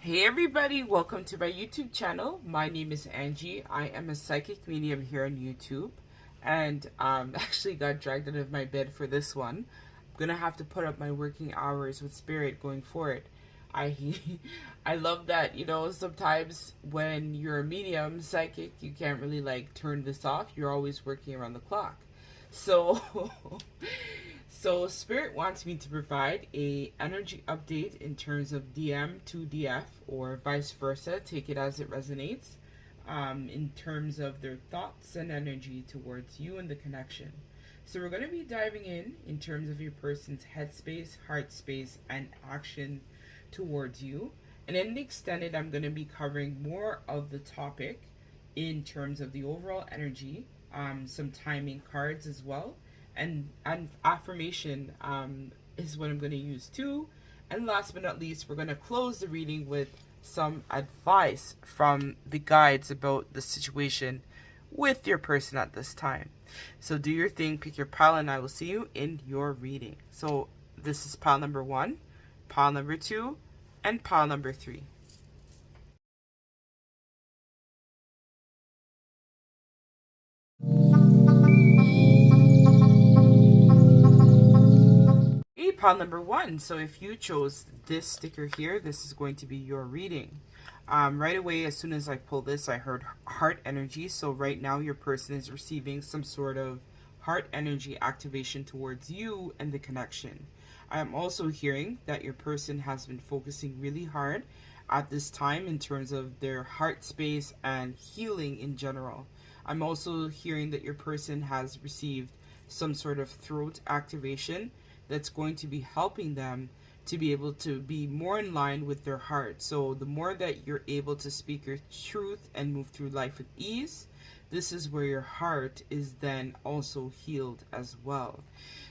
Hey everybody, welcome to my YouTube channel. My name is Angie. I am a psychic medium here on YouTube, and actually got dragged out of my bed for this one. I'm gonna have to put up my working hours with spirit going forward. I I love that, sometimes when you're a medium psychic, you can't really like turn this off. You're always working around the clock. So So Spirit wants me to provide a energy update in terms of DM to DF or vice versa. Take it as it resonates. In terms of their thoughts and energy towards you and the connection. So we're going to be diving in terms of your person's headspace, heart space, and action towards you. And in the extended, I'm going to be covering more of the topic in terms of the overall energy, some timing cards as well, and affirmation is what I'm going to use too. And last but not least, we're going to close the reading with some advice from the guides about the situation with your person at this time. So do your thing, pick your pile, and I will see you in your reading. So this is pile number 1, pile number 2, and pile number 3. Pile number 1. So if you chose this sticker here, this is going to be your reading. Right away, as soon as I pulled this, I heard heart energy. So right now your person is receiving some sort of heart energy activation towards you and the connection. I am also hearing that your person has been focusing really hard at this time in terms of their heart space and healing in general. I'm also hearing that your person has received some sort of throat activation that's going to be helping them to be able to be more in line with their heart. So the more that you're able to speak your truth and move through life with ease, this is where your heart is then also healed as well.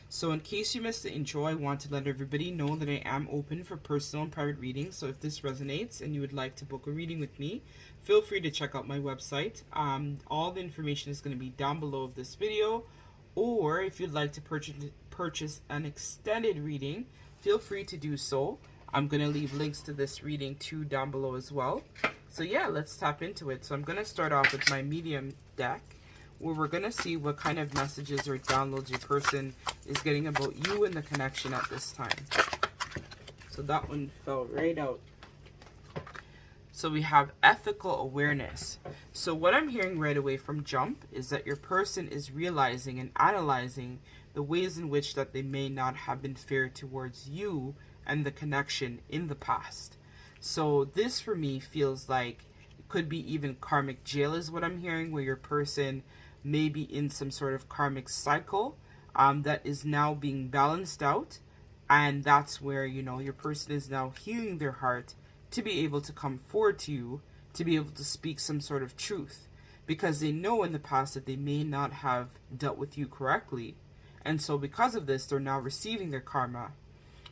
So in case you missed the intro, I want to let everybody know that I am open for personal and private readings. So if this resonates and you would like to book a reading with me, feel free to check out my website. All the information is going to be down below of this video. Or if you'd like to purchase an extended reading, feel free to do so. I'm going to leave links to this reading too down below as well. So yeah, let's tap into it. So I'm going to start off with my medium deck, where we're going to see what kind of messages or downloads your person is getting about you and the connection at this time. So that one fell right out. So we have ethical awareness. So what I'm hearing right away from jump is that your person is realizing and analyzing the ways in which that they may not have been fair towards you and the connection in the past. So this for me feels like it could be even karmic jail is what I'm hearing, where your person may be in some sort of karmic cycle that is now being balanced out. And that's where, your person is now healing their heart to be able to come forward to you, to be able to speak some sort of truth, because they know in the past that they may not have dealt with you correctly. And so because of this, they're now receiving their karma.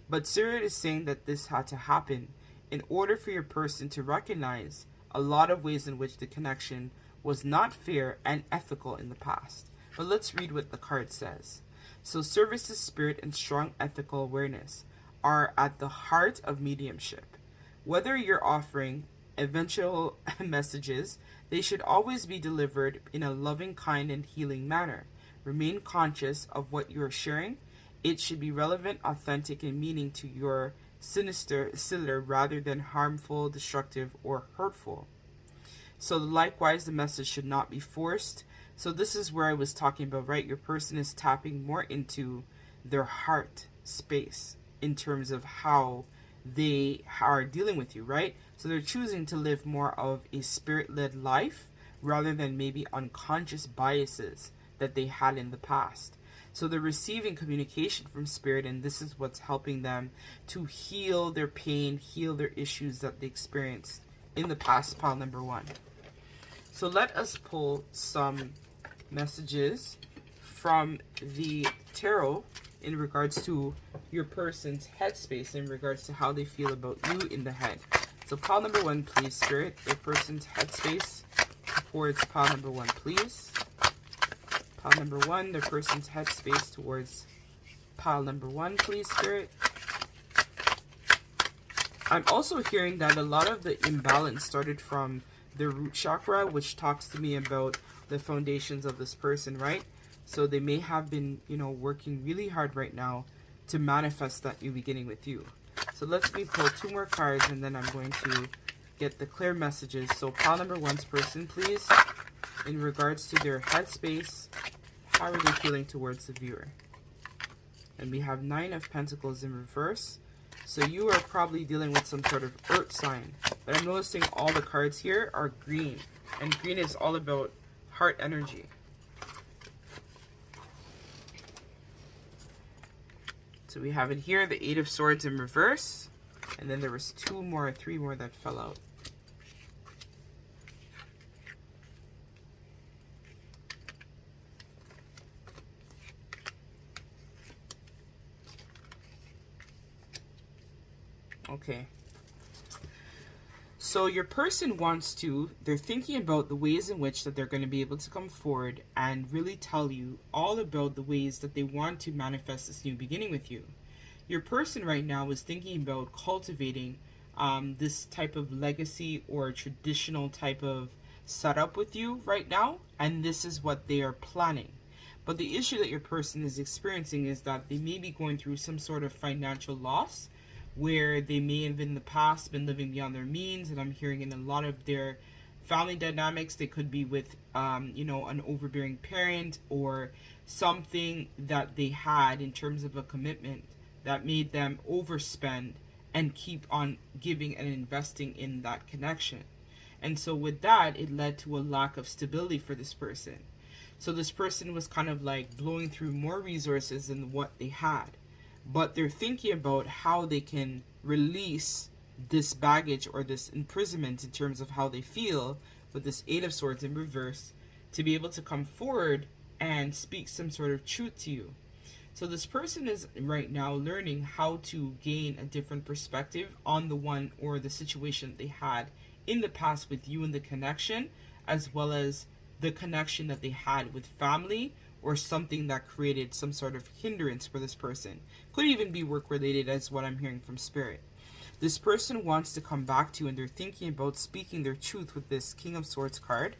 But Spirit is saying that this had to happen in order for your person to recognize a lot of ways in which the connection was not fair and ethical in the past. But let's read what the card says. So service to spirit and strong ethical awareness are at the heart of mediumship. Whether you're offering eventual messages, they should always be delivered in a loving, kind, and healing manner. Remain conscious of what you're sharing. It should be relevant, authentic, and meaning to your sinister rather than harmful, destructive, or hurtful. So likewise, the message should not be forced. So this is where I was talking about, right? Your person is tapping more into their heart space in terms of how they are dealing with you, right? So they're choosing to live more of a spirit-led life rather than maybe unconscious biases that they had in the past. So they're receiving communication from spirit, and this is what's helping them to heal their pain, heal their issues that they experienced in the past, pile number 1. So let us pull some messages from the tarot in regards to your person's headspace, in regards to how they feel about you in the head. So pile number 1, please, Spirit. Your person's headspace towards pile number 1, please. Pile number 1, their person's headspace towards pile number 1, please, Spirit. I'm also hearing that a lot of the imbalance started from the root chakra, which talks to me about the foundations of this person, right? So they may have been, you know, working really hard right now to manifest that new beginning with you. So let me pull 2 more cards, and then I'm going to get the clear messages. So pile number 1's person, please, in regards to their headspace, how are they feeling towards the viewer? And we have 9 of Pentacles in reverse. So you are probably dealing with some sort of earth sign. But I'm noticing all the cards here are green. And green is all about heart energy. So we have it here, the 8 of Swords in reverse. And then there was 3 more that fell out. Okay. So your person they're thinking about the ways in which that they're going to be able to come forward and really tell you all about the ways that they want to manifest this new beginning with you. Your person right now is thinking about cultivating this type of legacy or traditional type of setup with you right now, and this is what they are planning. But the issue that your person is experiencing is that they may be going through some sort of financial loss, where they may have in the past been living beyond their means, and I'm hearing in a lot of their family dynamics, they could be with, you know, an overbearing parent or something that they had in terms of a commitment that made them overspend and keep on giving and investing in that connection. And so with that, it led to a lack of stability for this person. So this person was kind of like blowing through more resources than what they had. But they're thinking about how they can release this baggage or this imprisonment in terms of how they feel with this 8 of Swords in reverse to be able to come forward and speak some sort of truth to you. So this person is right now learning how to gain a different perspective on the one or the situation they had in the past with you and the connection, as well as the connection that they had with family, or something that created some sort of hindrance for this person. Could even be work related, as what I'm hearing from Spirit. This person wants to come back to you, and they're thinking about speaking their truth with this King of Swords card.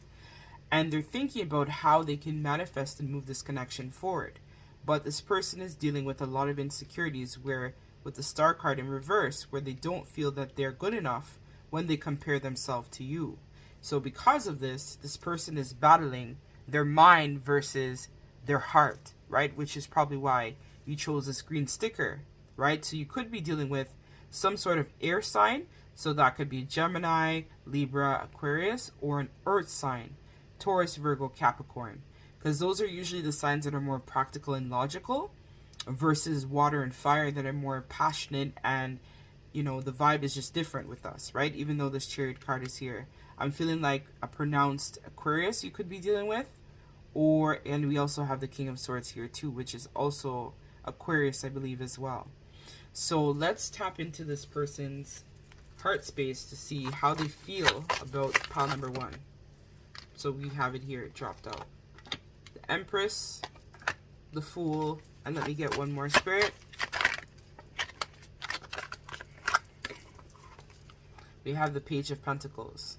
And they're thinking about how they can manifest and move this connection forward. But this person is dealing with a lot of insecurities, where with the Star card in reverse, where they don't feel that they're good enough when they compare themselves to you. So because of this, this person is battling their mind versus their heart, right? Which is probably why you chose this green sticker, right? So you could be dealing with some sort of air sign. So that could be Gemini, Libra, Aquarius, or an earth sign, Taurus, Virgo, Capricorn. Because those are usually the signs that are more practical and logical versus water and fire that are more passionate, and, you know, the vibe is just different with us, right? Even though this Chariot card is here, I'm feeling like a pronounced Aquarius you could be dealing with. And we also have the King of Swords here too, which is also Aquarius, I believe, as well. So let's tap into this person's heart space to see how they feel about pile number 1. So we have it here, it dropped out. The Empress, the Fool, and let me get one more, Spirit. We have the Page of Pentacles.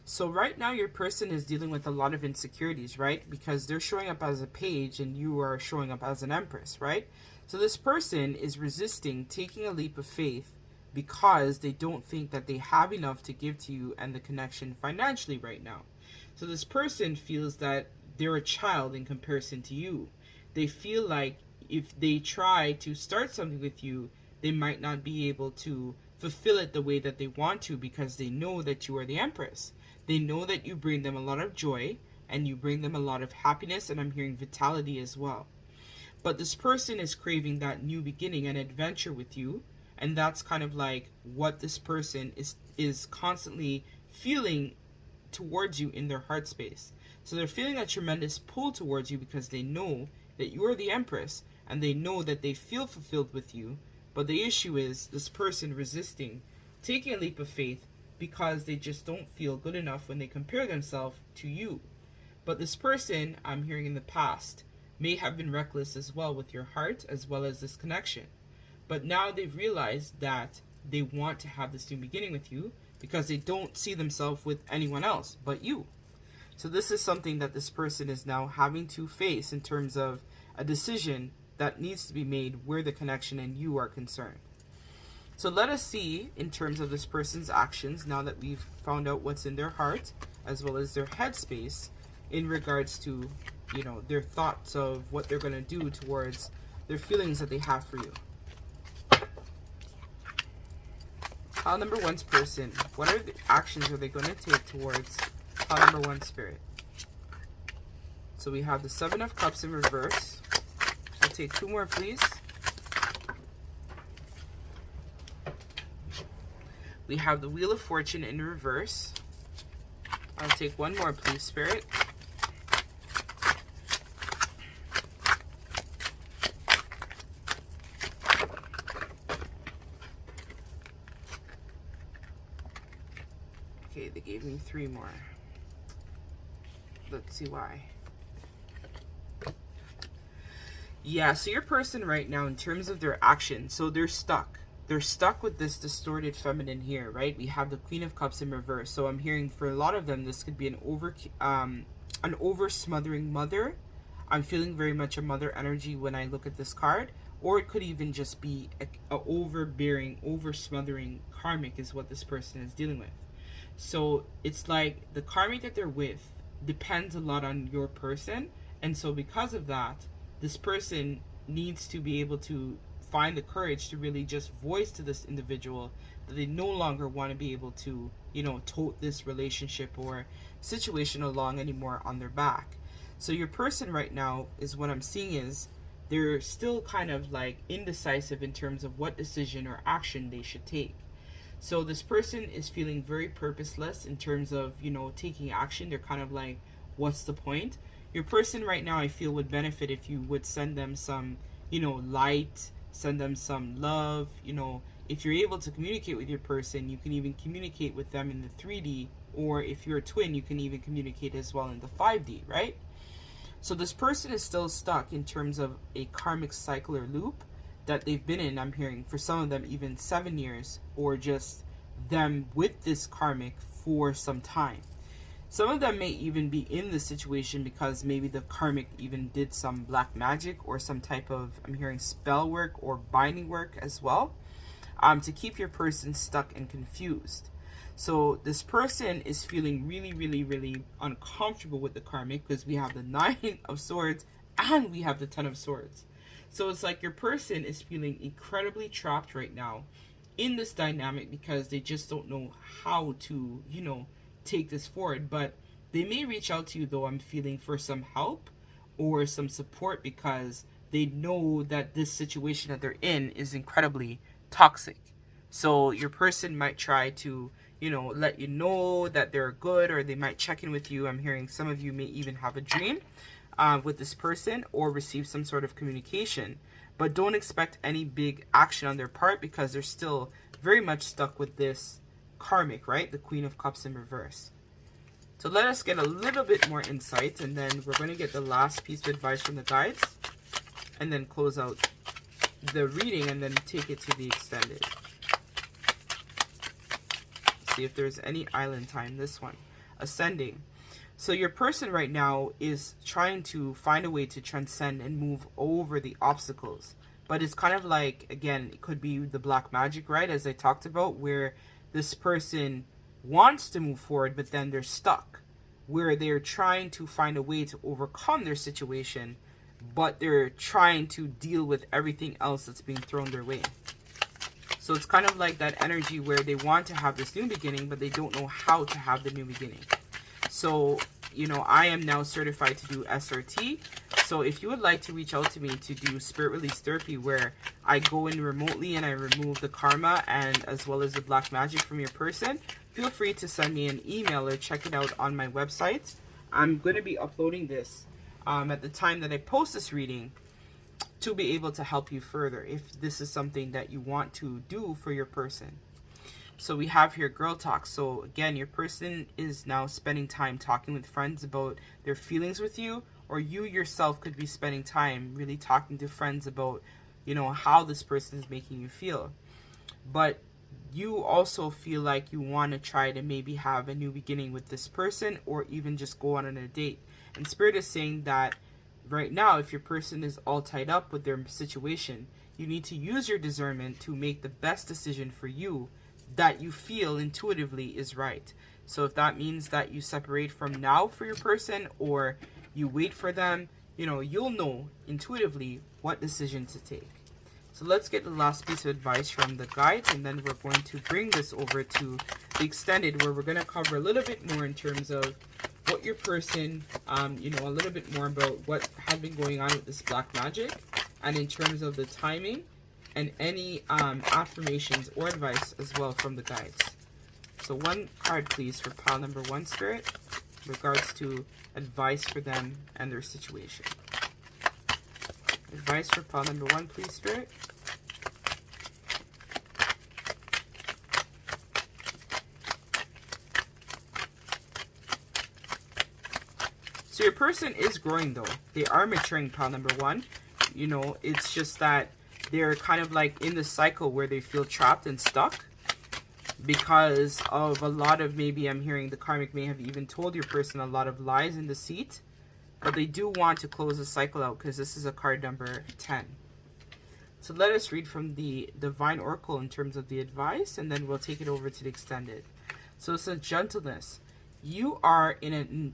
So right now your person is dealing with a lot of insecurities, right? Because they're showing up as a page and you are showing up as an Empress, right? So this person is resisting taking a leap of faith because they don't think that they have enough to give to you and the connection financially right now. So this person feels that they're a child in comparison to you. They feel like if they try to start something with you, they might not be able to fulfill it the way that they want to, because they know that you are the Empress. They know that you bring them a lot of joy and you bring them a lot of happiness, and I'm hearing vitality as well. But this person is craving that new beginning and adventure with you, and that's kind of like what this person is constantly feeling towards you in their heart space. So they're feeling a tremendous pull towards you because they know that you are the Empress, and they know that they feel fulfilled with you. But the issue is this person resisting taking a leap of faith because they just don't feel good enough when they compare themselves to you. But this person, I'm hearing in the past, may have been reckless as well with your heart, as well as this connection. But now they've realized that they want to have this new beginning with you because they don't see themselves with anyone else but you. So this is something that this person is now having to face in terms of a decision that needs to be made where the connection and you are concerned. So let us see in terms of this person's actions, now that we've found out what's in their heart as well as their headspace in regards to, you know, their thoughts of what they're going to do towards their feelings that they have for you. Pile number one's person, what are the actions are they going to take towards pile number one, Spirit? So we have the Seven of Cups in reverse. I'll take two more, please. We have the Wheel of Fortune in reverse. I'll take one more, please, Spirit. Okay, they gave me three more. Let's see why. Yeah, so your person right now, in terms of their action, so they're stuck. They're stuck with this distorted feminine here, right? We have the Queen of Cups in reverse. So I'm hearing for a lot of them, this could be an over smothering mother. I'm feeling very much a mother energy when I look at this card. Or it could even just be a overbearing, over smothering karmic is what this person is dealing with. So it's like the karmic that they're with depends a lot on your person. And so because of that, this person needs to be able to find the courage to really just voice to this individual that they no longer want to be able to, you know, tote this relationship or situation along anymore on their back. So your person right now is what I'm seeing is they're still kind of like indecisive in terms of what decision or action they should take. So this person is feeling very purposeless in terms of, you know, taking action. They're kind of like, what's the point? Your person right now, I feel, would benefit if you would send them some, you know, light, send them some love. You know, if you're able to communicate with your person, you can even communicate with them in the 3D, or if you're a twin, you can even communicate as well in the 5D, right? So this person is still stuck in terms of a karmic cycle or loop that they've been in, I'm hearing, for some of them even 7 years, or just them with this karmic for some time. Some of them may even be in this situation because maybe the karmic even did some black magic or some type of, I'm hearing, spell work or binding work as well, to keep your person stuck and confused. So this person is feeling really, really, really uncomfortable with the karmic because we have the 9 of Swords and we have the 10 of Swords. So it's like your person is feeling incredibly trapped right now in this dynamic because they just don't know how to, you know, take this forward. But they may reach out to you, though, I'm feeling, for some help or some support because they know that this situation that they're in is incredibly toxic. So your person might try to, you know, let you know that they're good, or they might check in with you. I'm hearing some of you may even have a dream with this person or receive some sort of communication. But don't expect any big action on their part because they're still very much stuck with this karmic, right? The Queen of Cups in reverse. So let us get a little bit more insight, and then we're going to get the last piece of advice from the guides, and then close out the reading, and then take it to the extended. See if there's any island time. This one, ascending. So your person right now is trying to find a way to transcend and move over the obstacles. But it's kind of like, again, it could be the black magic, right? As I talked about, where this person wants to move forward, but then they're stuck. Where they're trying to find a way to overcome their situation, but they're trying to deal with everything else that's being thrown their way. So it's kind of like that energy where they want to have this new beginning, but they don't know how to have the new beginning. So, you know, I am now certified to do SRT. So if you would like to reach out to me to do spirit release therapy, where I go in remotely and I remove the karma and as well as the black magic from your person, feel free to send me an email or check it out on my website. I'm going to be uploading this at the time that I post this reading to be able to help you further if this is something that you want to do for your person. So we have here girl talk. So again, your person is now spending time talking with friends about their feelings with you, or you yourself could be spending time really talking to friends about, you know, how this person is making you feel. But you also feel like you want to try to maybe have a new beginning with this person, or even just go on a date. And Spirit is saying that right now, if your person is all tied up with their situation, you need to use your discernment to make the best decision for you that you feel intuitively is right. So if that means that you separate from now for your person, or you wait for them, you know, you'll know intuitively what decision to take. So let's get the last piece of advice from the guides, and then we're going to bring this over to the extended, where we're going to cover a little bit more in terms of what your person, you know, a little bit more about what has been going on with this black magic, and in terms of the timing, and any affirmations or advice as well from the guides. So one card, please, for pile number 1, Spirit, in regards to advice for them and their situation. Advice for pile number 1, please, Spirit. So your person is growing, though. They are maturing, pile number 1. You know, it's just that they're kind of like in the cycle where they feel trapped and stuck because of a lot of, maybe I'm hearing the karmic may have even told your person a lot of lies and deceit. But they do want to close the cycle out, because this is a card number 10. So let us read from the Divine Oracle in terms of the advice, and then we'll take it over to the extended. So it says, gentleness. You are an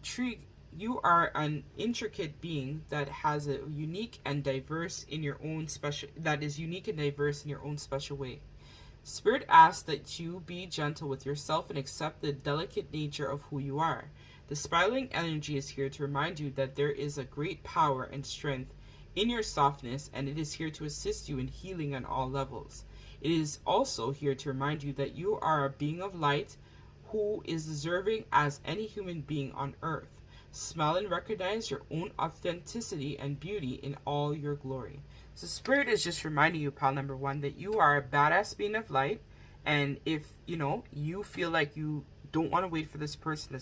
intricate being that has a unique and diverse in your own special, that is unique and diverse in your own special way. Spirit asks that you be gentle with yourself and accept the delicate nature of who you are. The spiraling energy is here to remind you that there is a great power and strength in your softness, and it is here to assist you in healing on all levels. It is also here to remind you that you are a being of light who is deserving as any human being on earth. Smell and recognize your own authenticity and beauty in all your glory. So Spirit is just reminding you, pile number 1, that you are a badass being of light, and if, you know, you feel like you don't want to wait for this person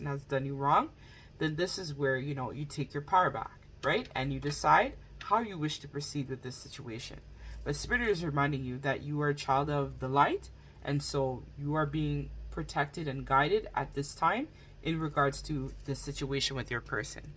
has done you wrong, then this is where, you know, you take your power back, right? And you decide how you wish to proceed with this situation. But Spirit is reminding you that you are a child of the light, and so you are being protected and guided at this time in regards to this situation with your person.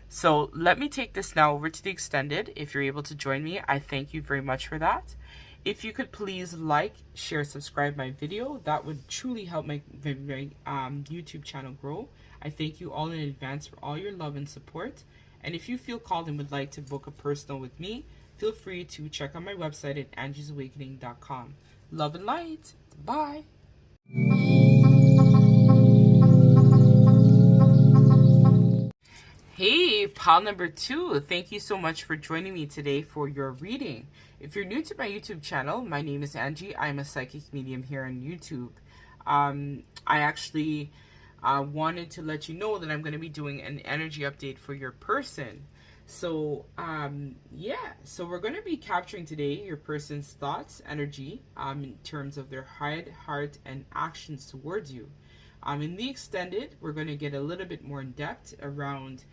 So let me take this now over to the extended. If you're able to join me, I thank you very much for that. If you could please like, share, subscribe my video, that would truly help my YouTube channel grow. I thank you all in advance for all your love and support. And if you feel called and would like to book a personal with me, feel free to check out my website at angiesawakening.com. Love and light. Bye. Hey, pile number 2, thank you so much for joining me today for your reading. If you're new to my YouTube channel, my name is Angie. I'm a psychic medium here on YouTube. I actually wanted to let you know that I'm going to be doing an energy update for your person. So, yeah, so we're going to be capturing today your person's thoughts, energy, in terms of their head, heart, and actions towards you. In the extended, we're going to get a little bit more in depth around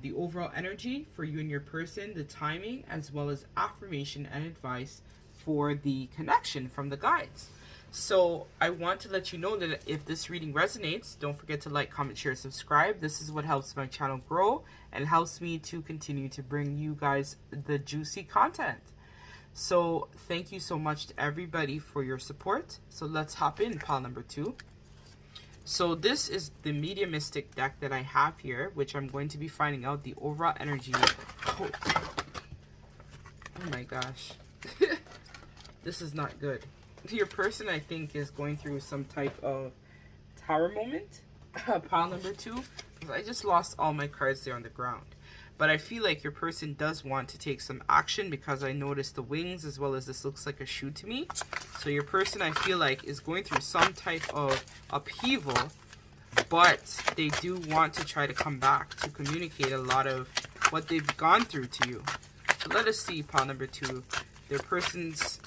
the overall energy for you and your person, the timing, as well as affirmation and advice for the connection from the guides. So I want to let you know that if this reading resonates, don't forget to like, comment, share, subscribe. This is what helps my channel grow and helps me to continue to bring you guys the juicy content. So thank you so much to everybody for your support. So let's hop in, pile number 2. So this is the mediumistic deck that I have here, which I'm going to be finding out the overall energy. Oh my gosh. This is not good. Your person, I think, is going through some type of tower moment. Pile number 2. I just lost all my cards there on the ground. But I feel like your person does want to take some action, because I noticed the wings, as well as this looks like a shoe to me. So your person, I feel like, is going through some type of upheaval, but they do want to try to come back to communicate a lot of what they've gone through to you. So let us see, pile number 2, their person's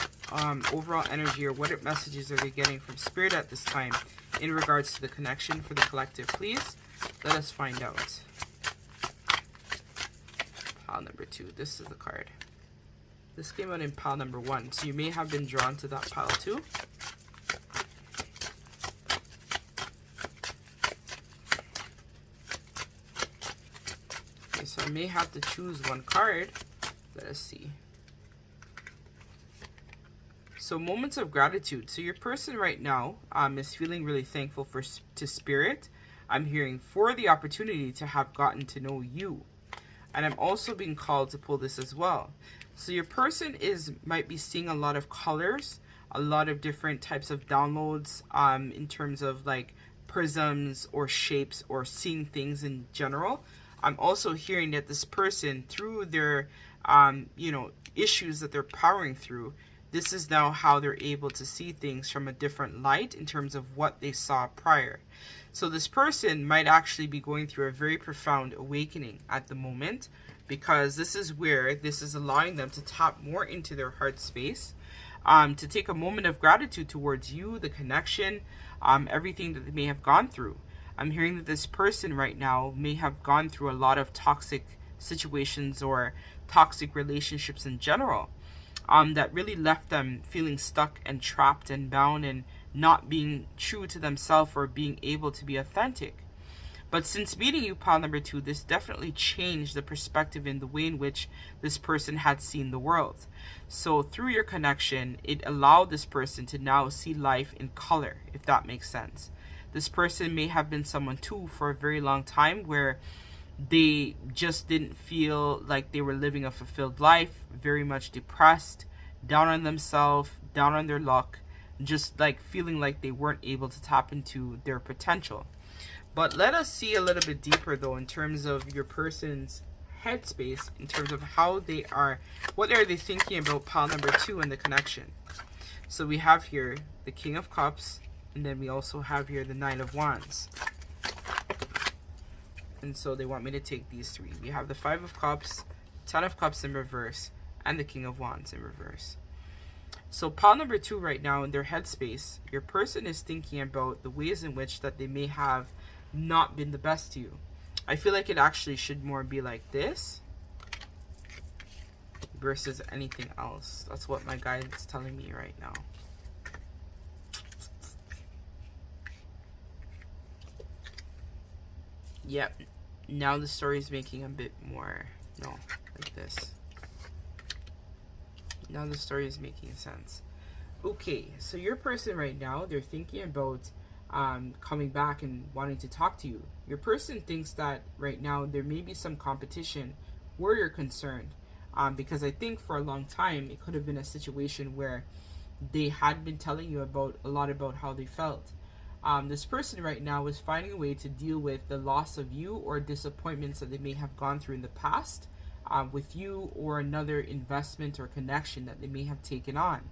overall energy, or what messages are they getting from Spirit at this time in regards to the connection for the collective. Please let us find out. Pile number 2, this is the card. This came out in pile number 1, so you may have been drawn to that pile too. So I may have to choose one card. Let us see. So moments of gratitude. So your person right now is feeling really thankful to Spirit. I'm hearing for the opportunity to have gotten to know you. And I'm also being called to pull this as well. So your person might be seeing a lot of colors, a lot of different types of downloads in terms of like prisms or shapes or seeing things in general. I'm also hearing that this person, through their issues that they're powering through, this is now how they're able to see things from a different light in terms of what they saw prior. So this person might actually be going through a very profound awakening at the moment, because this is where this is allowing them to tap more into their heart space, to take a moment of gratitude towards you, the connection, everything that they may have gone through. I'm hearing that this person right now may have gone through a lot of toxic situations or toxic relationships in general, that really left them feeling stuck and trapped and bound and not being true to themselves or being able to be authentic. But since meeting you, pile number 2, this definitely changed the perspective in the way in which this person had seen the world. So through your connection, it allowed this person to now see life in color, if that makes sense. This person may have been someone too for a very long time where they just didn't feel like they were living a fulfilled life, very much depressed, down on themselves, down on their luck, just like feeling like they weren't able to tap into their potential. But let us see a little bit deeper though in terms of your person's headspace, in terms of how they are, what are they thinking about pile number 2 and the connection. So we have here the King of Cups, and then we also have here the Knight of Wands. And so they want me to take these 3. We have the 5 of Cups, 10 of Cups in reverse, and the King of Wands in reverse. So pile number 2 right now in their headspace, your person is thinking about the ways in which that they may have not been the best to you. I feel like it actually should more be like this versus anything else. That's what my guide's telling me right now. Yep. Now the story is making a bit more, no, like this. Now the story is making sense. Okay, so your person right now, they're thinking about coming back and wanting to talk to you. Your person thinks that right now there may be some competition where you're concerned, because I think for a long time it could have been a situation where they had been telling you about a lot about how they felt. This person right now is finding a way to deal with the loss of you or disappointments that they may have gone through in the past with you, or another investment or connection that they may have taken on.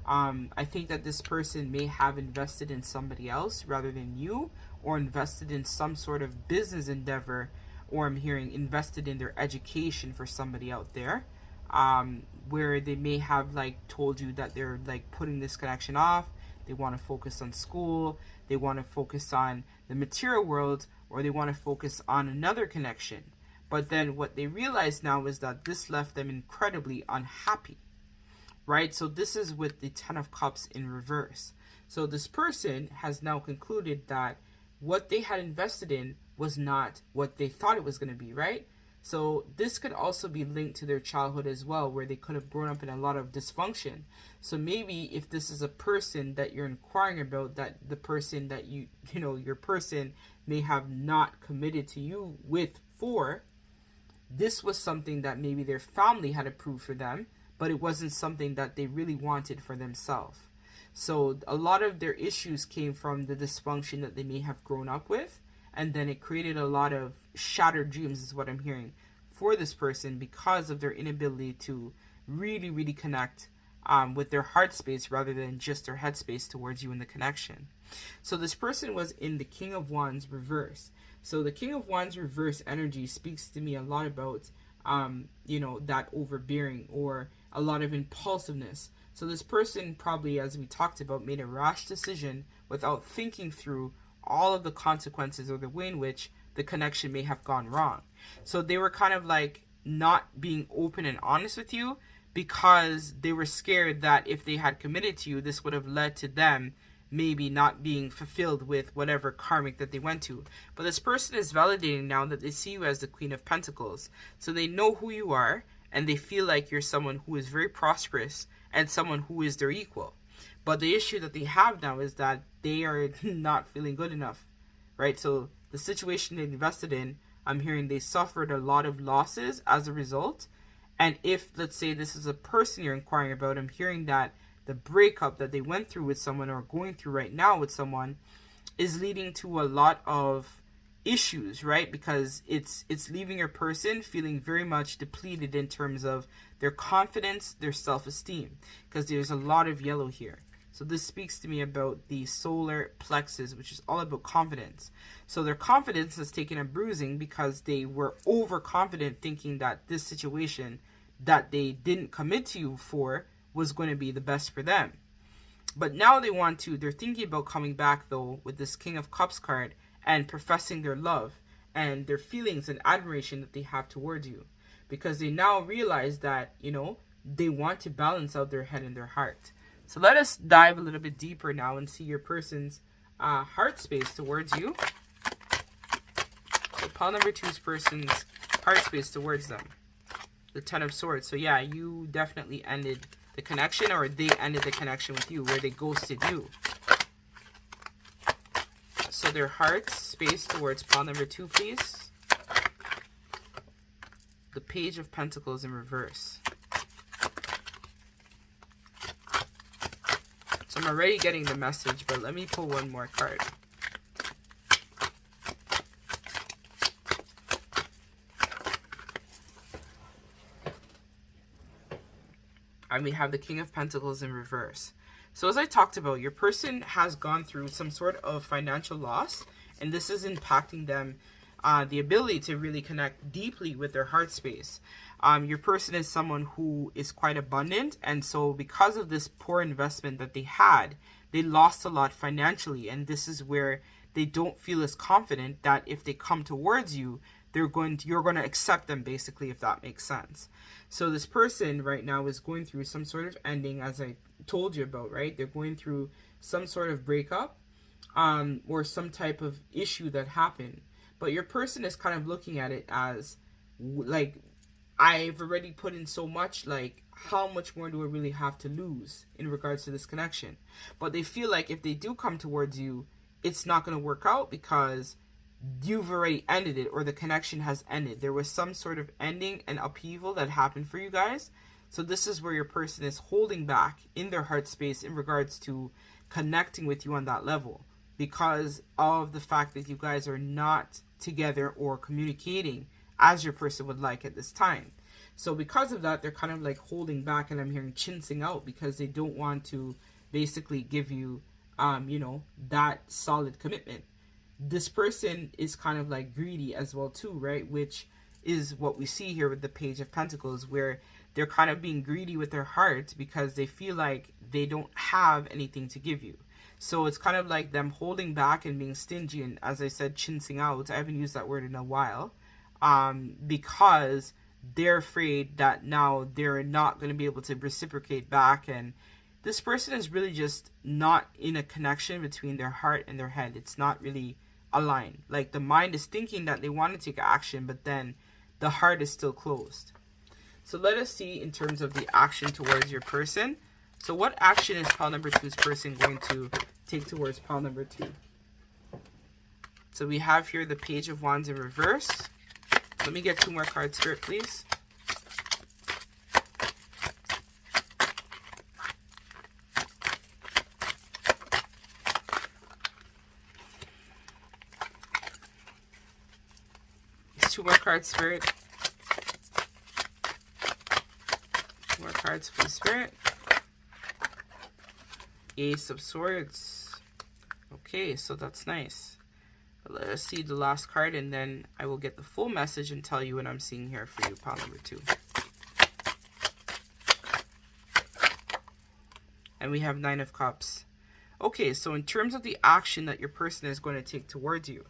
I think that this person may have invested in somebody else rather than you, or invested in some sort of business endeavor, or I'm hearing invested in their education for somebody out there, where they may have like told you that they're like putting this connection off. They want to focus on school, they want to focus on the material world, or they want to focus on another connection. But then what they realize now is that this left them incredibly unhappy, right? So this is with the 10 of Cups in reverse. So this person has now concluded that what they had invested in was not what they thought it was going to be, right? So this could also be linked to their childhood as well, where they could have grown up in a lot of dysfunction. So maybe if this is a person that you're inquiring about, that the person that your person may have not committed to you with for, this was something that maybe their family had approved for them, but it wasn't something that they really wanted for themselves. So a lot of their issues came from the dysfunction that they may have grown up with, and then it created a lot of shattered dreams, is what I'm hearing, for this person, because of their inability to really, really connect with their heart space rather than just their head space towards you in the connection. So this person was in the King of Wands reverse. So the King of Wands reverse energy speaks to me a lot about, that overbearing or a lot of impulsiveness. So this person probably, as we talked about, made a rash decision without thinking through all of the consequences or the way in which the connection may have gone wrong. So they were kind of like not being open and honest with you, because they were scared that if they had committed to you, this would have led to them maybe not being fulfilled with whatever karmic that they went to. But this person is validating now that they see you as the Queen of Pentacles. So they know who you are, and they feel like you're someone who is very prosperous and someone who is their equal. But the issue that they have now is that they are not feeling good enough, right? So the situation they invested in, I'm hearing they suffered a lot of losses as a result. And if, let's say, this is a person you're inquiring about, I'm hearing that the breakup that they went through with someone or going through right now with someone is leading to a lot of issues, right? Because it's leaving your person feeling very much depleted in terms of their confidence, their self-esteem, because there's a lot of yellow here. So this speaks to me about the solar plexus, which is all about confidence. So their confidence has taken a bruising because they were overconfident, thinking that this situation that they didn't commit to you for was going to be the best for them. But now they're thinking about coming back though with this King of Cups card and professing their love and their feelings and admiration that they have towards you, because they now realize that, you know, they want to balance out their head and their heart. So let us dive a little bit deeper now and see your person's heart space towards you. So pile number 2's person's heart space towards them. The Ten of Swords. So yeah, you definitely ended the connection, or they ended the connection with you, where they ghosted you. So their heart space towards pile number 2, please. The Page of Pentacles in reverse. So I'm already getting the message, but let me pull one more card. And we have the King of Pentacles in reverse. So as I talked about, your person has gone through some sort of financial loss, and this is impacting them, the ability to really connect deeply with their heart space. Your person is someone who is quite abundant, and so because of this poor investment that they had, they lost a lot financially, and this is where they don't feel as confident that if they come towards you, you're going to accept them, basically, if that makes sense. So this person right now is going through some sort of ending, as I told you about, right? They're going through some sort of breakup, or some type of issue that happened. But your person is kind of looking at it as, like, I've already put in so much, like, how much more do I really have to lose in regards to this connection? But they feel like if they do come towards you, it's not going to work out because you've already ended it, or the connection has ended. There was some sort of ending and upheaval that happened for you guys. So this is where your person is holding back in their heart space in regards to connecting with you on that level, because of the fact that you guys are not together or communicating as your person would like at this time. So because of that, they're kind of like holding back, and I'm hearing chinsing out, because they don't want to basically give you, you know, that solid commitment. This person is kind of like greedy as well too, right? Which is what we see here with the Page of Pentacles, where they're kind of being greedy with their heart because they feel like they don't have anything to give you. So it's kind of like them holding back and being stingy, and as I said, chinsing out. I haven't used that word in a while, because they're afraid that now they're not going to be able to reciprocate back, and this person is really just not in a connection between their heart and their head. It's not really aligned. Like, the mind is thinking that they want to take action, but then the heart is still closed. So let us see in terms of the action towards your person. So what action is pile number 2's person going to take towards pile number 2? So we have here the Page of Wands in reverse. Let me get 2 more cards, Spirit, please. It's 2 more cards, Spirit. 2 more cards, please, Spirit. Ace of Swords. Okay, so that's nice. Let us see the last card, and then I will get the full message and tell you what I'm seeing here for you, pile number 2. And we have 9 of Cups. Okay, so in terms of the action that your person is going to take towards you.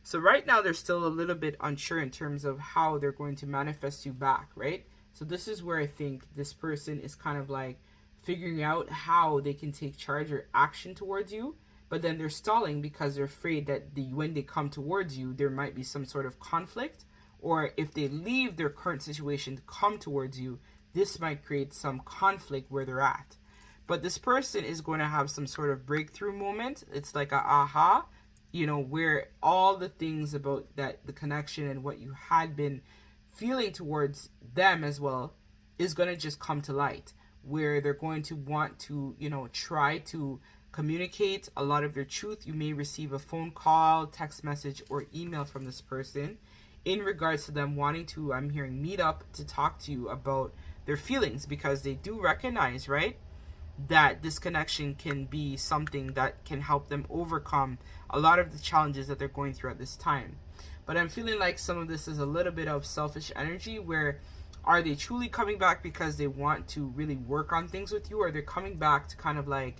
So right now they're still a little bit unsure in terms of how they're going to manifest you back, right? So this is where I think this person is kind of like figuring out how they can take charge or action towards you. but then they're stalling because they're afraid that when they come towards you, there might be some sort of conflict, or if they leave their current situation to come towards you, this might create some conflict where they're at. But this person is going to have some sort of breakthrough moment. It's like a aha, where all the things about that, the connection and what you had been feeling towards them as well, is going to just come to light, where they're going to want to, try to communicate a lot of their truth. You may receive a phone call, text message, or email from this person in regards to them wanting to, I'm hearing, meet up to talk to you about their feelings, because they do recognize, right, that this connection can be something that can help them overcome a lot of the challenges that they're going through at this time. But I'm feeling like some of this is a little bit of selfish energy, where are they truly coming back because they want to really work on things with you, or they're coming back to kind of like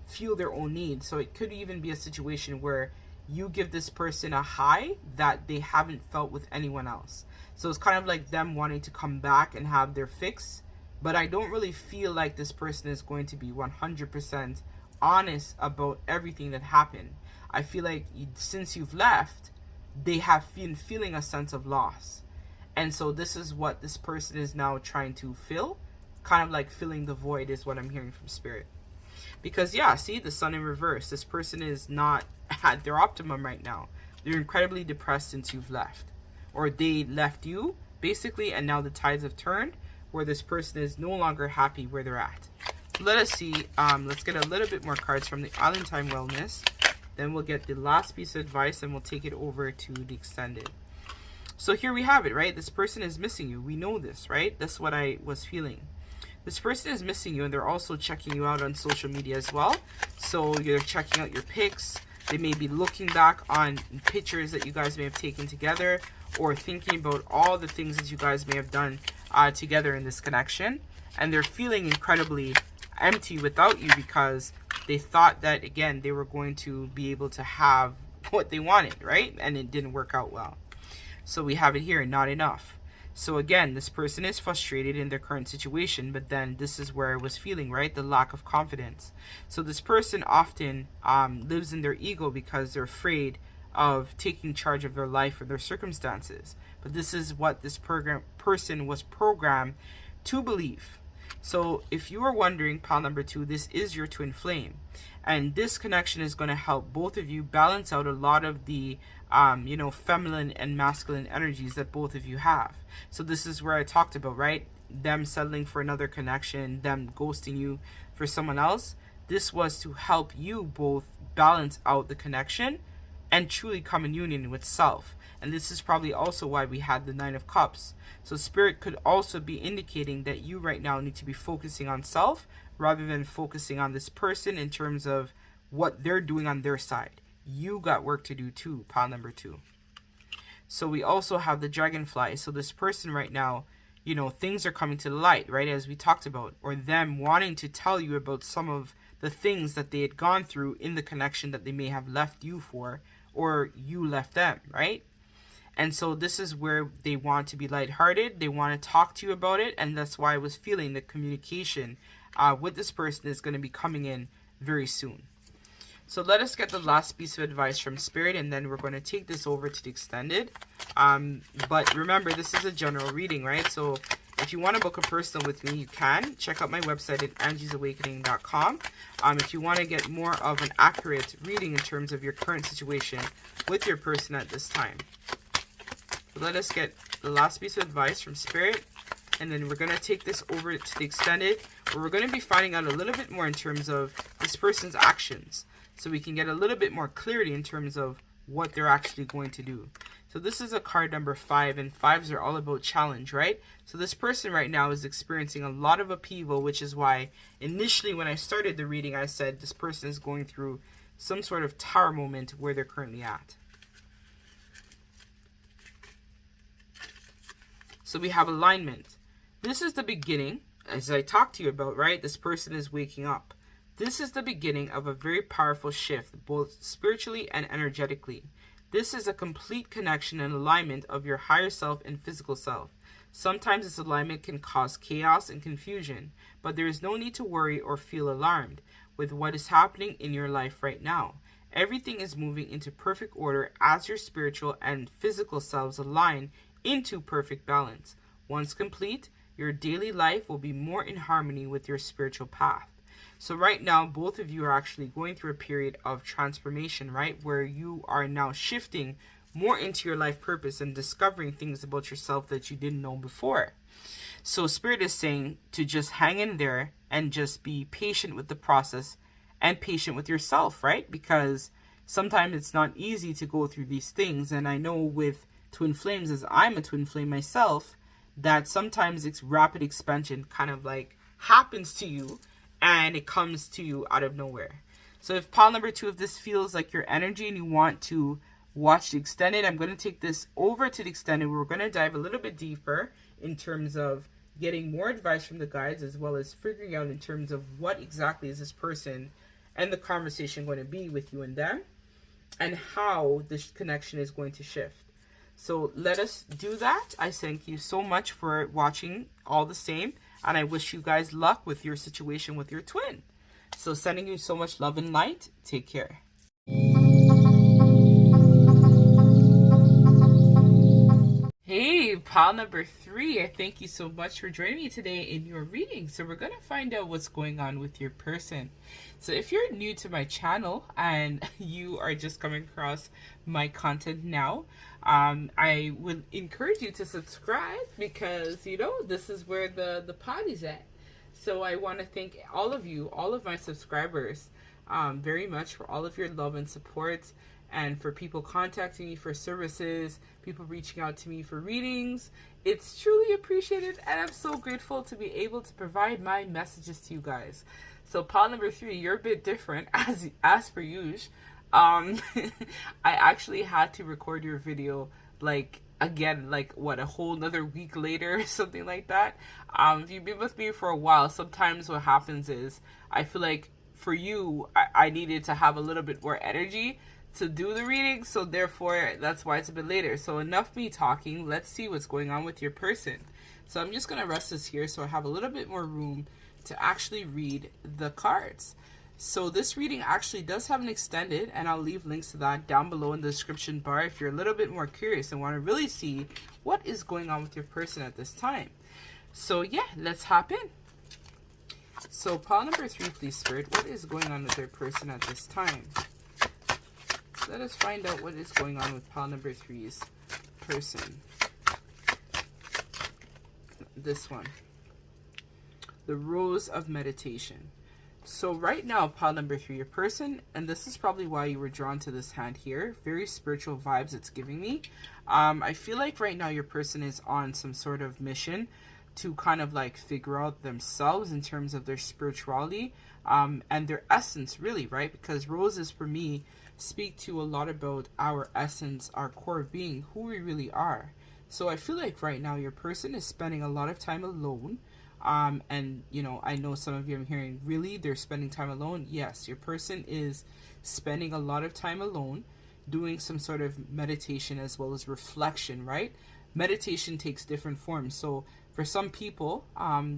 feel their own needs. So it could even be a situation where you give this person a high that they haven't felt with anyone else. So it's kind of like them wanting to come back and have their fix. But I don't really feel like this person is going to be 100% honest about everything that happened. I feel like since you've left, they have been feeling a sense of loss. And so this is what this person is now trying to fill. Kind of like filling the void is what I'm hearing from Spirit. Because yeah, see, the Sun in reverse. This person is not at their optimum right now. They're incredibly depressed since you've left. Or they left you, basically, and now the tides have turned, where this person is no longer happy where they're at. Let us see, let's get a little bit more cards from the Island Time Wellness. Then we'll get the last piece of advice and we'll take it over to the extended. So here we have it, right? This person is missing you. We know this, right? That's what I was feeling. This person is missing you, and they're also checking you out on social media as well. So you're checking out your pics. They may be looking back on pictures that you guys may have taken together, or thinking about all the things that you guys may have done together in this connection. And they're feeling incredibly empty without you, because they thought that, again, they were going to be able to have what they wanted, right? And it didn't work out well. So we have it here, not enough. So again, this person is frustrated in their current situation, but then this is where I was feeling, right? The lack of confidence. So this person often lives in their ego because they're afraid of taking charge of their life or their circumstances. But this is what this person was programmed to believe. So if you are wondering, pile number 2, this is your twin flame. And this connection is going to help both of you balance out a lot of the feminine and masculine energies that both of you have. So this is where I talked about, right? Them settling for another connection, them ghosting you for someone else. This was to help you both balance out the connection and truly come in union with self. And this is probably also why we had the 9 of Cups. So Spirit could also be indicating that you right now need to be focusing on self rather than focusing on this person in terms of what they're doing on their side. You got work to do too, pile number 2. So we also have the Dragonfly. So this person right now, things are coming to the light, right? As we talked about, or them wanting to tell you about some of the things that they had gone through in the connection that they may have left you for, or you left them, right? And so this is where they want to be lighthearted. They want to talk to you about it. And that's why I was feeling the communication with this person is going to be coming in very soon. So let us get the last piece of advice from Spirit, and then we're going to take this over to the extended. But remember, this is a general reading, right? So if you want to book a personal with me, you can. Check out my website at angiesawakening.com. If you want to get more of an accurate reading in terms of your current situation with your person at this time. So let us get the last piece of advice from Spirit, and then we're going to take this over to the extended, where we're going to be finding out a little bit more in terms of this person's actions, so we can get a little bit more clarity in terms of what they're actually going to do. So this is a card number 5, and 5s are all about challenge, right? So this person right now is experiencing a lot of upheaval, which is why initially when I started the reading, I said this person is going through some sort of tower moment where they're currently at. So we have alignment. This is the beginning, as I talked to you about, right? This person is waking up. This is the beginning of a very powerful shift, both spiritually and energetically. This is a complete connection and alignment of your higher self and physical self. Sometimes this alignment can cause chaos and confusion, but there is no need to worry or feel alarmed with what is happening in your life right now. Everything is moving into perfect order as your spiritual and physical selves align into perfect balance. Once complete, your daily life will be more in harmony with your spiritual path. So right now, both of you are actually going through a period of transformation, right? Where you are now shifting more into your life purpose and discovering things about yourself that you didn't know before. So Spirit is saying to just hang in there and just be patient with the process and patient with yourself, right? Because sometimes it's not easy to go through these things. And I know with twin flames, as I'm a twin flame myself, that sometimes it's rapid expansion kind of like happens to you and it comes to you out of nowhere. So if pile number 2 of this feels like your energy and you want to watch the extended, I'm going to take this over to the extended. We're going to dive a little bit deeper in terms of getting more advice from the guides, as well as figuring out in terms of what exactly is this person and the conversation going to be with you and them, and how this connection is going to shift. So let us do that. I thank you so much for watching all the same, and I wish you guys luck with your situation with your twin. So sending you so much love and light. Take care. Hey, pile number 3, I thank you so much for joining me today in your reading. So we're going to find out what's going on with your person. So if you're new to my channel and you are just coming across my content now, I would encourage you to subscribe, because, you know, this is where the party's at. So I want to thank all of you, all of my subscribers, very much for all of your love and support, and for people contacting me for services, people reaching out to me for readings. It's truly appreciated, and I'm so grateful to be able to provide my messages to you guys. So pile number 3, you're a bit different as per usual. I actually had to record your video like again, like what, a whole another week later or something like that. If you've been with me for a while, sometimes what happens is I feel like for you, I needed to have a little bit more energy to do the reading, so therefore that's why it's a bit later. So enough me talking, let's see what's going on with your person. So I'm just going to rest this here so I have a little bit more room to actually read the cards. So this reading actually does have an extended, and I'll leave links to that down below in the description bar if you're a little bit more curious and want to really see what is going on with your person at this time. So yeah, let's hop in. So pile number 3, please, Spirit, what is going on with their person at this time? Let us find out what is going on with pile number 3's person. This one. The Rose of Meditation. So right now, pile number 3, your person, and this is probably why you were drawn to this hand here, very spiritual vibes it's giving me. I feel like right now your person is on some sort of mission to kind of like figure out themselves in terms of their spirituality and their essence, really, right? Because roses for me speak to a lot about our essence, our core being, who we really are. So I feel like right now your person is spending a lot of time alone. And you know, I know some of you I'm hearing, really, they're spending time alone? Yes, your person is spending a lot of time alone, doing some sort of meditation as well as reflection, right? Meditation takes different forms. So for some people,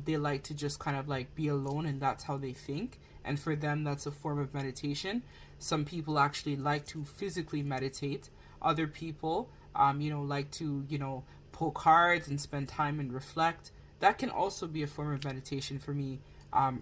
they like to just kind of like be alone, and that's how they think. And for them, that's a form of meditation. Some people actually like to physically meditate. Other people, you know, like to, you know, pull cards and spend time and reflect. That can also be a form of meditation for me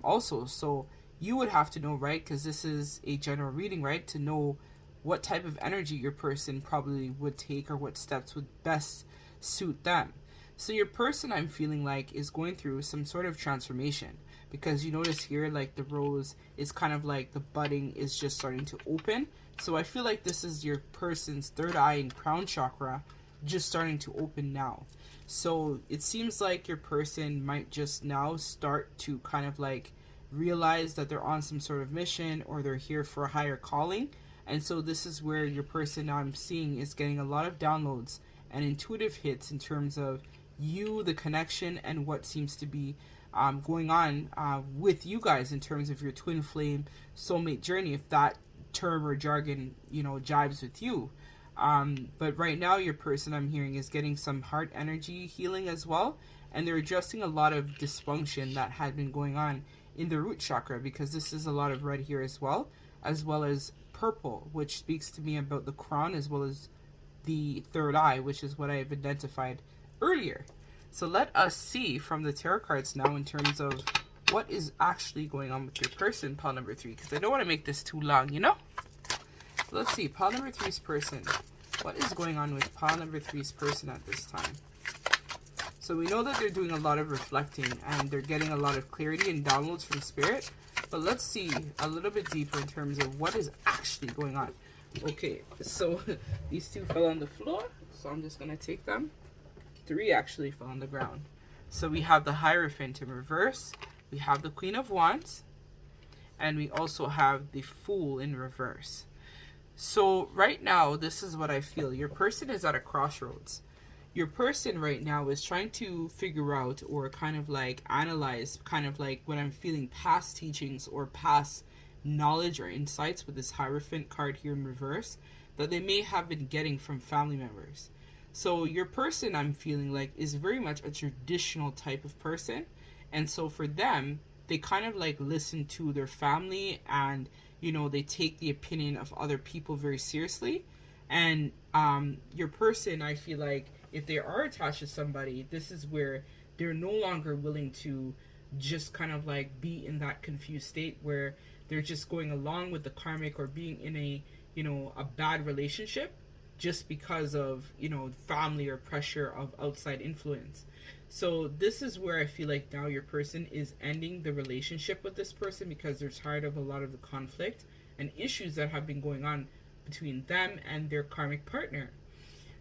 also. So you would have to know, right, because this is a general reading, right, to know what type of energy your person probably would take or what steps would best suit them. So your person, I'm feeling like, is going through some sort of transformation, because you notice here, like the rose is kind of like the budding is just starting to open. So I feel like this is your person's third eye and crown chakra just starting to open now. So it seems like your person might just now start to kind of like realize that they're on some sort of mission, or they're here for a higher calling. And so this is where your person, now I'm seeing, is getting a lot of downloads and intuitive hits in terms of you, the connection, and what seems to be going on with you guys in terms of your twin flame soulmate journey, if that term or jargon, you know, jives with you. But right now your person, I'm hearing, is getting some heart energy healing as well, and they're addressing a lot of dysfunction that had been going on in the root chakra, because this is a lot of red here as well as purple, which speaks to me about the crown as well as the third eye, which is what I've identified earlier. So let us see from the tarot cards now in terms of what is actually going on with your person, pile number 3, because I don't want to make this too long, you know? So let's see, pile number 3's person. What is going on with pile number 3's person at this time? So we know that they're doing a lot of reflecting and they're getting a lot of clarity and downloads from spirit. But let's see a little bit deeper in terms of what is actually going on. Okay, so these 2 fell on the floor, so I'm just going to take them. 3 actually fell on the ground. So we have the Hierophant in reverse, we have the Queen of Wands, and we also have the Fool in reverse. So right now, this is what I feel. Your person is at a crossroads. Your person right now is trying to figure out or kind of like analyze kind of like what I'm feeling, past teachings or past knowledge or insights with this Hierophant card here in reverse that they may have been getting from family members. So your person, I'm feeling like, is very much a traditional type of person. And so for them, they kind of like listen to their family and, you know, they take the opinion of other people very seriously. And your person, I feel like, if they are attached to somebody, this is where they're no longer willing to just kind of like be in that confused state where they're just going along with the karmic or being in a, you know, a bad relationship just because of, you know, family or pressure of outside influence. So this is where I feel like now your person is ending the relationship with this person because they're tired of a lot of the conflict and issues that have been going on between them and their karmic partner.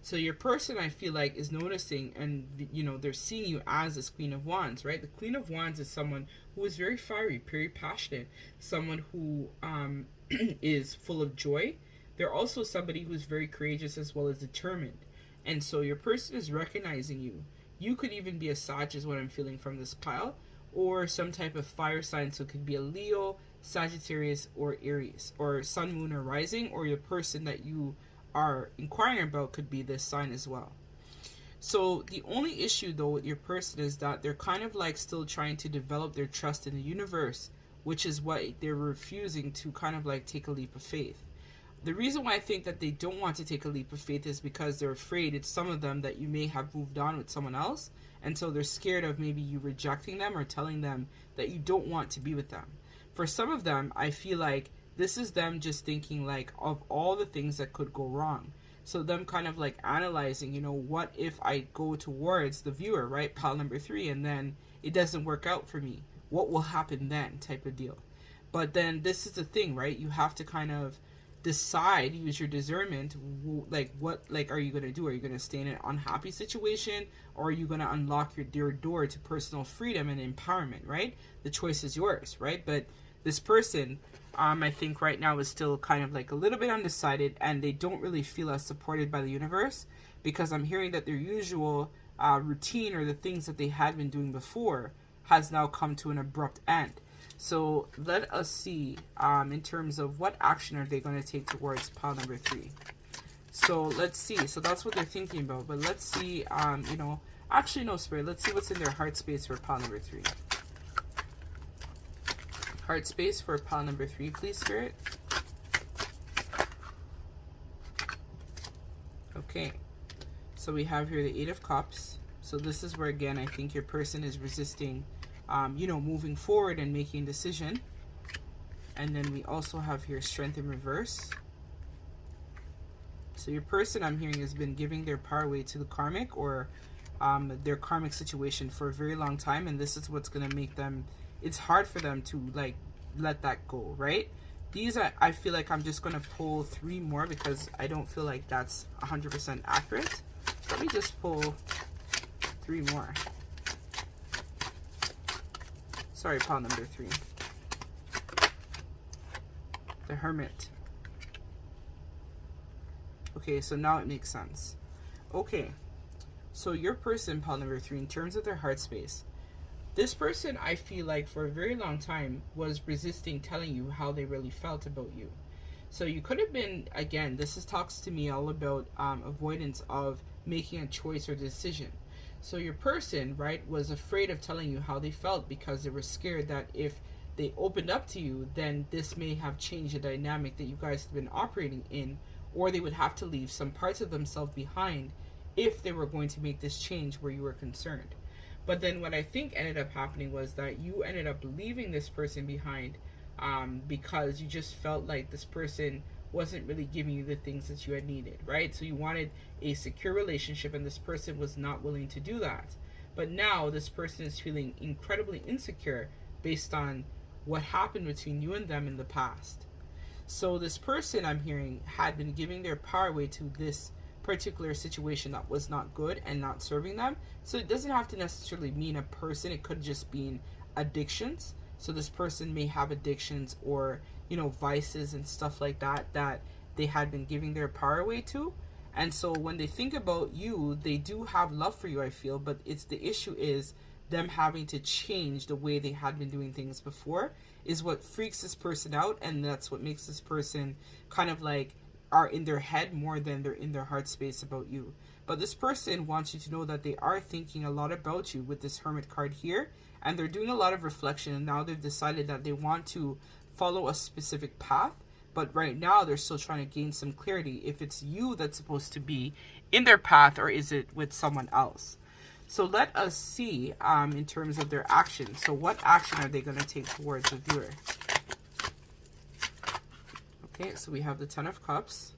So your person, I feel like, is noticing and, you know, they're seeing you as this Queen of Wands, right? The Queen of Wands is someone who is very fiery, very passionate, someone who is full of joy. They're also somebody who's very courageous as well as determined. And so your person is recognizing you. You could even be a Sag is what I'm feeling from this pile, or some type of fire sign. So it could be a Leo, Sagittarius, or Aries, or Sun, Moon, or Rising, or your person that you are inquiring about could be this sign as well. So the only issue though with your person is that they're kind of like still trying to develop their trust in the universe, which is what they're refusing to kind of like take a leap of faith. The reason why I think that they don't want to take a leap of faith is because they're afraid, it's some of them, that you may have moved on with someone else, and so they're scared of maybe you rejecting them or telling them that you don't want to be with them. For some of them, I feel like this is them just thinking like of all the things that could go wrong. So them kind of like analyzing, you know, what if I go towards the viewer, right, pile number 3, and then it doesn't work out for me? What will happen then, type of deal. But then this is the thing, right? You have to kind of decide, use your discernment, like what like are you going to do? Are you going to stay in an unhappy situation, or are you going to unlock your door to personal freedom and empowerment, right? The choice is yours, right? But this person, I think right now is still kind of like a little bit undecided, and they don't really feel as supported by the universe, because I'm hearing that their usual routine or the things that they had been doing before has now come to an abrupt end. So let us see in terms of what action are they going to take towards pile number 3. So let's see. So that's what they're thinking about. But let's see, you know, actually no, Spirit. Let's see what's in their heart space for pile number 3. Heart space for pile number 3, please, Spirit. Okay. So we have here the 8 of Cups. So this is where, again, I think your person is resisting, you know, moving forward and making a decision. And then we also have here Strength in reverse. So your person, I'm hearing, has been giving their power away to the karmic or their karmic situation for a very long time. And this is what's going to make them, it's hard for them to like let that go, right? These are, I feel like I'm just going to pull 3 more because I don't feel like that's 100% accurate. Let me just pull 3 more. Sorry, pile number 3. The Hermit. Okay, so now it makes sense. Okay, so your person, pile number 3, in terms of their heart space, this person, I feel like for a very long time was resisting telling you how they really felt about you. So you could have been, again, this talks to me all about avoidance of making a choice or decision. So your person, right, was afraid of telling you how they felt because they were scared that if they opened up to you, then this may have changed the dynamic that you guys have been operating in, or they would have to leave some parts of themselves behind if they were going to make this change where you were concerned. But then what I think ended up happening was that you ended up leaving this person behind because you just felt like this person wasn't really giving you the things that you had needed, right? So you wanted a secure relationship and this person was not willing to do that. But now this person is feeling incredibly insecure based on what happened between you and them in the past. So this person, I'm hearing, had been giving their power away to this particular situation that was not good and not serving them. So it doesn't have to necessarily mean a person. It could just mean addictions. So this person may have addictions or, you know, vices and stuff like that that they had been giving their power away to. And so when they think about you, they do have love for you, I feel, but it's the issue is them having to change the way they had been doing things before is what freaks this person out, and that's what makes this person kind of like are in their head more than they're in their heart space about you. But this person wants you to know that they are thinking a lot about you with this Hermit card here, and they're doing a lot of reflection, and now they've decided that they want to follow a specific path, but right now they're still trying to gain some clarity if it's you that's supposed to be in their path or is it with someone else. So let us see in terms of their action. So what action are they going to take towards the viewer? Okay, so we have the Ten of Cups,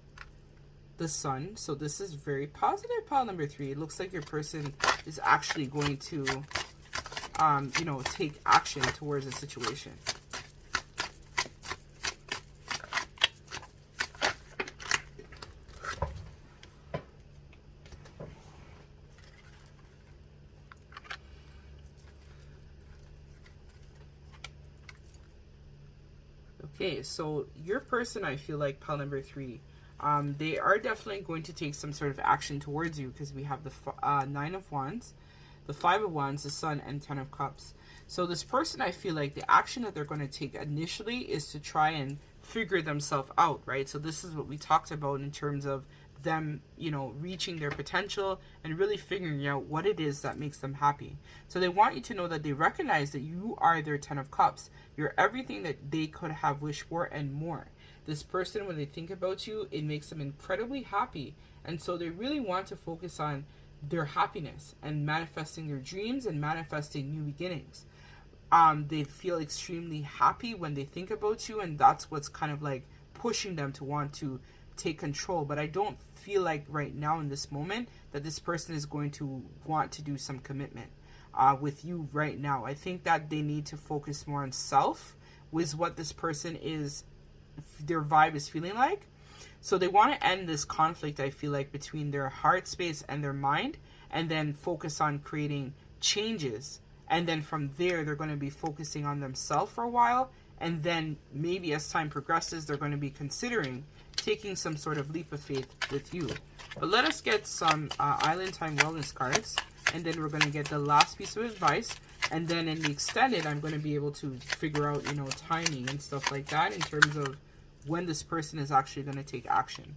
the Sun. So this is very positive, pile number 3. It looks like your person is actually going to, you know, take action towards a situation. Okay, so your person, I feel like, pile number 3, they are definitely going to take some sort of action towards you because we have the Nine of Wands, the Five of Wands, the Sun, and Ten of Cups. So this person, I feel like the action that they're going to take initially is to try and figure themselves out, right? So this is what we talked about in terms of them, you know, reaching their potential and really figuring out what it is that makes them happy. So they want you to know that they recognize that you are their Ten of Cups. You're everything that they could have wished for and more. This person, when they think about you, it makes them incredibly happy. And so they really want to focus on their happiness and manifesting their dreams and manifesting new beginnings. They feel extremely happy when they think about you, and that's what's kind of like pushing them to want to take control. But I don't feel like right now in this moment that this person is going to want to do some commitment with you right now. I think that they need to focus more on self with what this person is, their vibe is feeling like. So they want to end this conflict, I feel like, between their heart space and their mind, and then focus on creating changes. And then from there, they're going to be focusing on themselves for a while. And then maybe as time progresses, they're going to be considering taking some sort of leap of faith with you. But let us get some Island Time Wellness cards. And then we're going to get the last piece of advice. And then in the extended, I'm going to be able to figure out, you know, timing and stuff like that in terms of when this person is actually going to take action.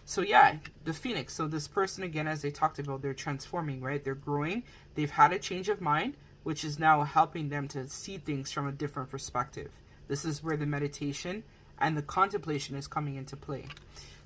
So yeah, the Phoenix. So this person, again, as they talked about, they're transforming, right? They're growing. They've had a change of mind, which is now helping them to see things from a different perspective. This is where the meditation and the contemplation is coming into play.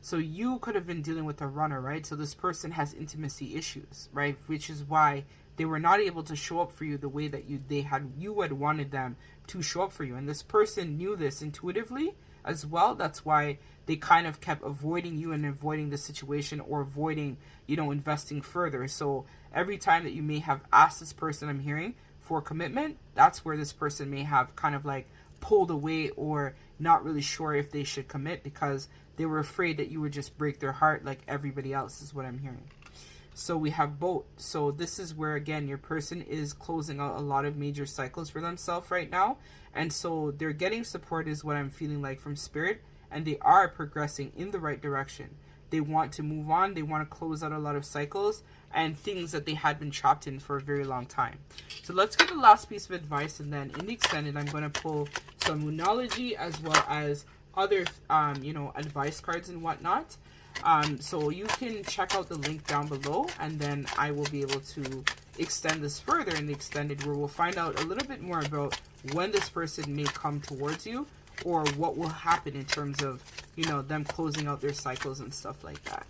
So you could have been dealing with a runner, right? So this person has intimacy issues, right? Which is why they were not able to show up for you the way that you had wanted them to show up for you. And this person knew this intuitively as well. That's why they kind of kept avoiding you and avoiding the situation, or avoiding, you know, investing further. So every time that you may have asked this person, I'm hearing, for commitment, that's where this person may have kind of like pulled away or not really sure if they should commit because they were afraid that you would just break their heart like everybody else, is what I'm hearing. So we have both. So this is where, again, your person is closing out a lot of major cycles for themselves right now. And so they're getting support, is what I'm feeling like, from Spirit. And they are progressing in the right direction. They want to move on. They want to close out a lot of cycles and things that they had been trapped in for a very long time. So let's get the last piece of advice. And then in the extended, I'm going to pull some Moonology as well as other, you know, advice cards and whatnot. So you can check out the link down below, and then I will be able to extend this further in the extended, where we'll find out a little bit more about when this person may come towards you, or what will happen in terms of, you know, them closing out their cycles and stuff like that.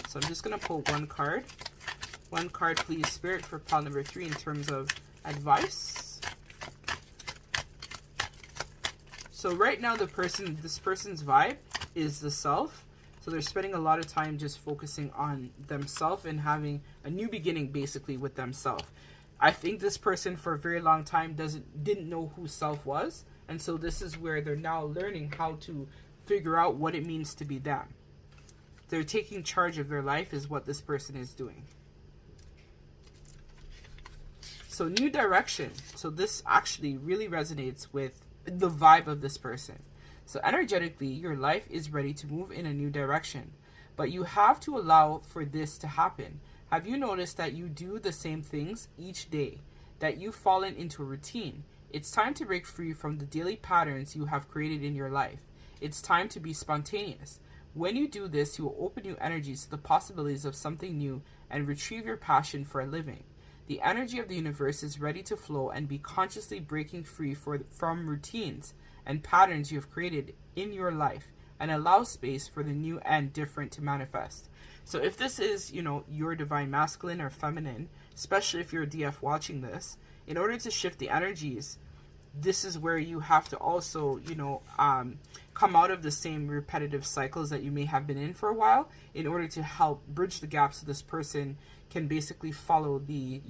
So I'm just going to pull one card. One card, please, Spirit, for pile number 3 in terms of advice. So right now, this person's vibe is the self. So they're spending a lot of time just focusing on themselves and having a new beginning, basically, with themselves. I think this person for a very long time didn't know who self was. And so this is where they're now learning how to figure out what it means to be them. They're taking charge of their life is what this person is doing. So new direction. So this actually really resonates with the vibe of this person. So energetically, your life is ready to move in a new direction. But you have to allow for this to happen. Have you noticed that you do the same things each day? That you've fallen into a routine? It's time to break free from the daily patterns you have created in your life. It's time to be spontaneous. When you do this, you will open new energies to the possibilities of something new and retrieve your passion for a living. The energy of the universe is ready to flow and be consciously breaking free from routines and patterns you have created in your life, and allow space for the new and different to manifest. So if this is, you know, your divine masculine or feminine, especially if you're a DF watching this, in order to shift the energies, this is where you have to also, you know, come out of the same repetitive cycles that you may have been in for a while, in order to help bridge the gap so this person can basically follow the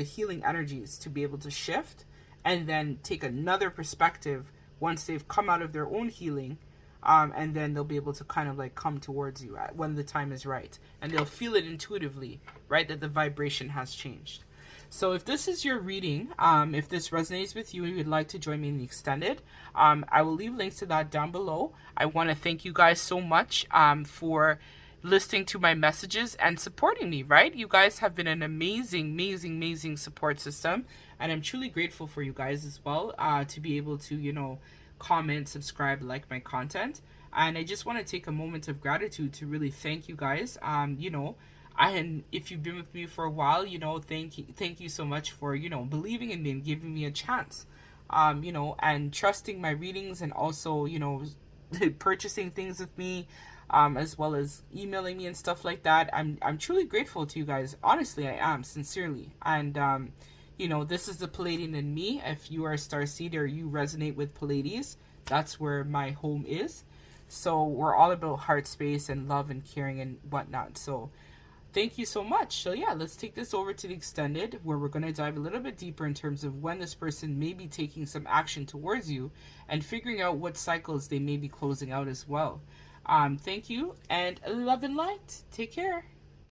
healing energies to be able to shift and then take another perspective once they've come out of their own healing, and then they'll be able to kind of like come towards you when the time is right, and they'll feel it intuitively, right, that the vibration has changed. So if this is your reading, if this resonates with you and you'd like to join me in the extended, I will leave links to that down below. I want to thank you guys so much for listening to my messages and supporting me, right? You guys have been an amazing support system, and I'm truly grateful for you guys as well, to be able to, you know, comment, subscribe, like my content. And I just want to take a moment of gratitude to really thank you guys. You know, and if you've been with me for a while, you know, thank you so much for, you know, believing in me and giving me a chance, you know, and trusting my readings, and also, you know, purchasing things with me, as well as emailing me and stuff like that. I'm truly grateful to you guys. Honestly, I am, sincerely. And you know, this is the Palladian in me. If you are a starseed or you resonate with Pallades, that's where my home is. So we're all about heart space and love and caring and whatnot. So thank you so much. So yeah, let's take this over to the extended, where we're going to dive a little bit deeper in terms of when this person may be taking some action towards you and figuring out what cycles they may be closing out as well. Thank you, and love and light. Take care.